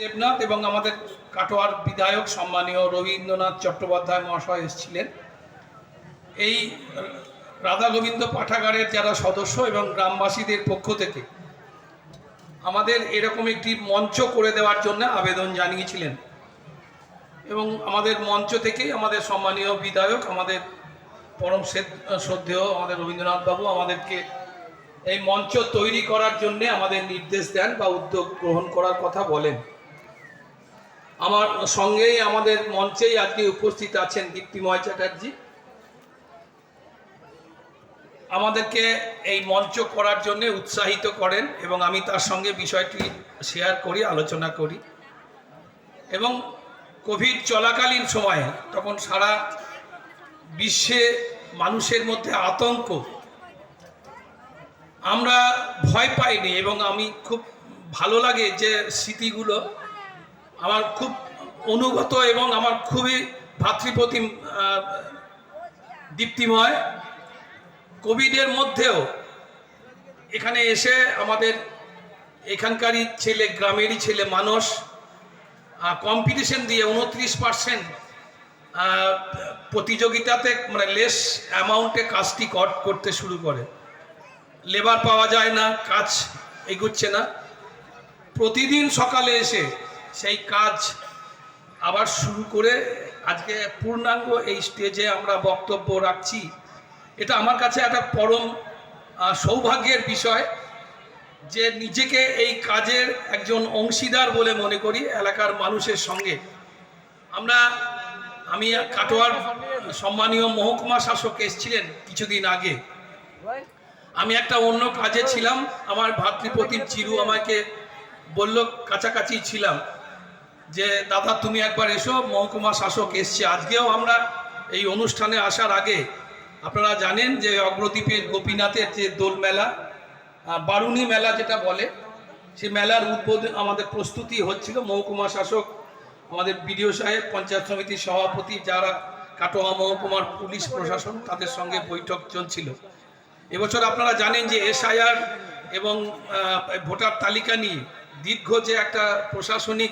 দেবনাথ এবং আমাদের কাটোয়ার বিধায়ক সম্মানীয় রবীন্দ্রনাথ চট্টোপাধ্যায় মহাশয় এসেছিলেন। এই রাধা গোবিন্দ পাঠাগারের যারা সদস্য এবং গ্রামবাসীদের পক্ষ থেকে আমাদের এরকম একটি মঞ্চ করে দেওয়ার জন্য আবেদন জানিয়েছিলেন এবং আমাদের মঞ্চ থেকেই আমাদের সম্মানীয় বিধায়ক আমাদের পরম শ্রদ্ধেয় আমাদের রবীন্দ্রনাথ বাবু আমাদেরকে এই মঞ্চ তৈরি করার জন্য আমাদের নির্দেশ দেন বা উদ্যোগ গ্রহণ করার কথা বলেন। আমার সঙ্গেই আমাদের মঞ্চেই আজকে উপস্থিত আছেন দীপ্তিময় চ্যাটার্জি, আমাদেরকে এই মঞ্চ করার জন্য উৎসাহিত করেন এবং আমি তার সঙ্গে বিষয়টি শেয়ার করি, আলোচনা করি। এবং কোভিড চলাকালীন সময়ে তখন সারা বিশ্বে মানুষের মধ্যে আতঙ্ক, আমরা ভয় পাইনি এবং আমি খুব ভালো লাগে যে স্মৃতিগুলো আমার খুব অনুগত এবং আমার খুবই ভাতৃপ্রতিম দীপ্তিময়। কোভিডের মধ্যেও এখানে এসে আমাদের এখানকারই ছেলে, গ্রামেরই ছেলে মানুষ কম্পিটিশন দিয়ে 29% প্রতিযোগিতাতে মানে লেস অ্যামাউন্টে কাজটি করতে শুরু করে। লেবার পাওয়া যায় না, কাজ এগুচ্ছে না। প্রতিদিন সকালে এসে সেই কাজ আবার শুরু করে আজকে পূর্ণাঙ্গ এই স্টেজে আমরা বক্তব্য রাখছি। এটা আমার কাছে একটা পরম সৌভাগ্যের বিষয় যে নিজেকে এই কাজের একজন অংশীদার বলে মনে করি এলাকার মানুষের সঙ্গে। আমি কাটোয়ার সম্মানীয় মহকুমা শাসক এসেছিলেন কিছুদিন আগে, আমি একটা অন্য কাজে ছিলাম, আমার ভাতৃপ্রতিম চিরু আমাকে বলল, কাছাকাছি ছিলাম, যে দাদা তুমি একবার এসো, মহকুমা শাসক এসছে। আজকেও আমরা এই অনুষ্ঠানে আসার আগে আপনারা জানেন যে অগ্রদ্বীপের গোপীনাথের যে দোল মেলা, বারুণী মেলা যেটা বলে, সেই মেলার উদ্বোধন আমাদের প্রস্তুতি হচ্ছিল। মহকুমা শাসক, আমাদের বিডিও সাহেব, পঞ্চায়েত সমিতির সভাপতি, যারা কাটোয়া মহকুমার পুলিশ প্রশাসন, তাদের সঙ্গে বৈঠক চলছিল। এবছর আপনারা জানেন যে SIR এবং ভোটার তালিকা নিয়ে দীর্ঘ যে একটা প্রশাসনিক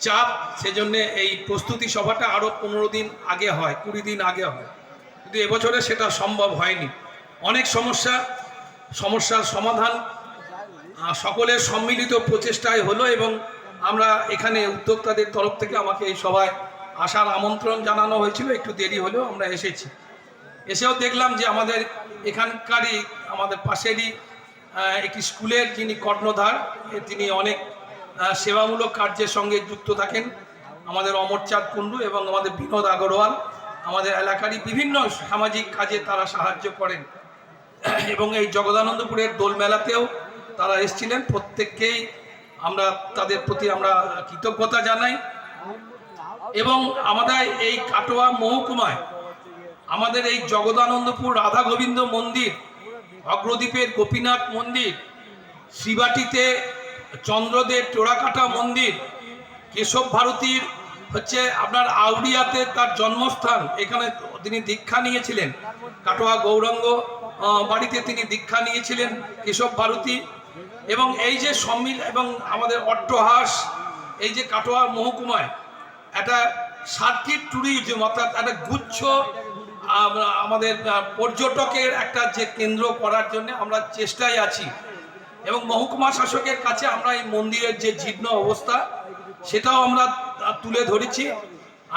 চাপ, সেজন্য এই প্রস্তুতি সভাটা আরও 15 দিন আগে হয়, 20 দিন আগে হয়, কিন্তু এবছরে সেটা সম্ভব হয়নি। অনেক সমস্যার সমাধান সকলের সম্মিলিত প্রচেষ্টায় হলো এবং আমরা এখানে উদ্যোক্তাদের তরফ থেকে আমাকে এই সভায় আসার আমন্ত্রণ জানানো হয়েছিল। একটু দেরি হলেও আমরা এসেছি। এসেও দেখলাম যে আমাদের এখানকারই, আমাদের পাশেরই একটি স্কুলের যিনি কর্ণধার, তিনি অনেক সেবামূলক কার্যের সঙ্গে যুক্ত থাকেন, আমাদের অমরচাঁদ কুণ্ডু এবং আমাদের বিনোদ আগরওয়াল, আমাদের এলাকারই বিভিন্ন সামাজিক কাজে তারা সাহায্য করেন এবং এই জগদানন্দপুরের দোল মেলাতেও তারা এসেছিলেন। প্রত্যেককেই আমরা তাদের প্রতি আমরা কৃতজ্ঞতা জানাই। এবং আমাদের এই কাটোয়া মহকুমায় আমাদের এই জগদানন্দপুর রাধা গোবিন্দ মন্দির, অগ্রদ্বীপের গোপীনাথ মন্দির, শ্রীবাটিতে চন্দ্রদেব টোড়াকাটা মন্দির, কেশব ভারতীর হচ্ছে আপনার আউড়িয়াতে তার জন্মস্থান, এখানে তিনি দীক্ষা নিয়েছিলেন। কাটোয়া গৌরাঙ্গ বাড়িতে তিনি দীক্ষা নিয়েছিলেন কেশব ভারতী। এবং এই যে এবং আমাদের অট্টহাস, এই যে কাটোয়া মহকুমায় একটা সার্কিট ট্যুরিজম, অর্থাৎ একটা গুচ্ছ আমাদের পর্যটকের একটা যে কেন্দ্র করার জন্য আমরা চেষ্টায় আছি। এবং মহকুমা শাসকের কাছে আমরা এই মন্দিরের যে জীর্ণ অবস্থা, সেটাও আমরা তুলে ধরেছি।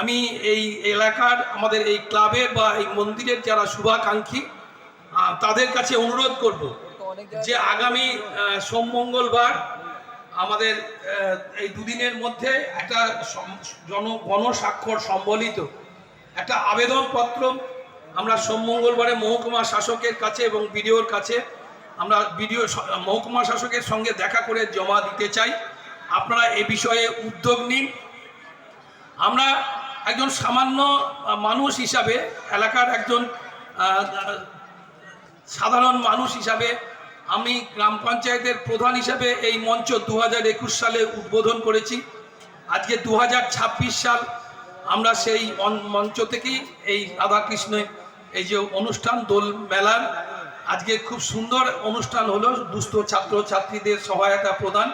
আমি এই এলাকার আমাদের এই ক্লাবের বা এই মন্দিরের যারা শুভাকাঙ্ক্ষী, তাদের কাছে অনুরোধ করব যে আগামী সোম মঙ্গলবার আমাদের এই দুদিনের মধ্যে একটা গণস্বাক্ষর সম্বলিত একটা আবেদনপত্র আমরা সোম মঙ্গলবারে মহকুমা শাসকের কাছে এবং বিডিওর কাছে আমরা মহকুমা শাসকের সঙ্গে দেখা করে জমা দিতে চাই। আপনারা এ বিষয়ে উদ্যোগ নিন। আমরা একজন সামান্য মানুষ হিসাবে, এলাকার একজন সাধারণ মানুষ হিসাবে, আমি গ্রাম পঞ্চায়েতের প্রধান হিসাবে এই মঞ্চ 2021 সালে উদ্বোধন করেছি। আজকে 2026 সাল, আমরা সেই মঞ্চ থেকেই এই রাধাকৃষ্ণের এই যে অনুষ্ঠান দোল মেলার, আজকে খুব সুন্দর অনুষ্ঠান হলো দুস্থ ছাত্রছাত্রীদের সহায়তা প্রদান।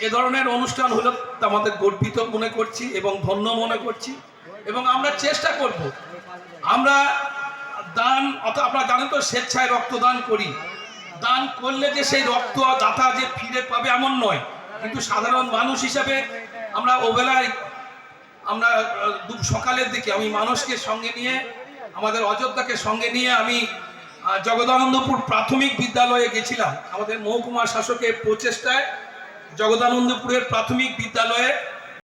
এ ধরনের অনুষ্ঠান হলে আমাদের গর্বিত মনে করছি এবং ধন্য মনে করছি, এবং আমরা চেষ্টা করব আমরা দান, আপনারা জানেন তো স্বেচ্ছায় রক্তদান করি। দান করলে যে সেই রক্ত দাতা যে ফিরে পাবে এমন নয়, কিন্তু সাধারণ মানুষ হিসাবে আমরা ওবেলায় আমরা সকালের দিকে আমি মানুষকে সঙ্গে নিয়ে, আমাদের অযোধ্যাকে সঙ্গে নিয়ে আমি জগদানন্দপুর প্রাথমিক বিদ্যালয়ে গেছিলাম। আমাদের মহকুমা শাসকের প্রচেষ্টায় জগদানন্দপুরের প্রাথমিক বিদ্যালয়ে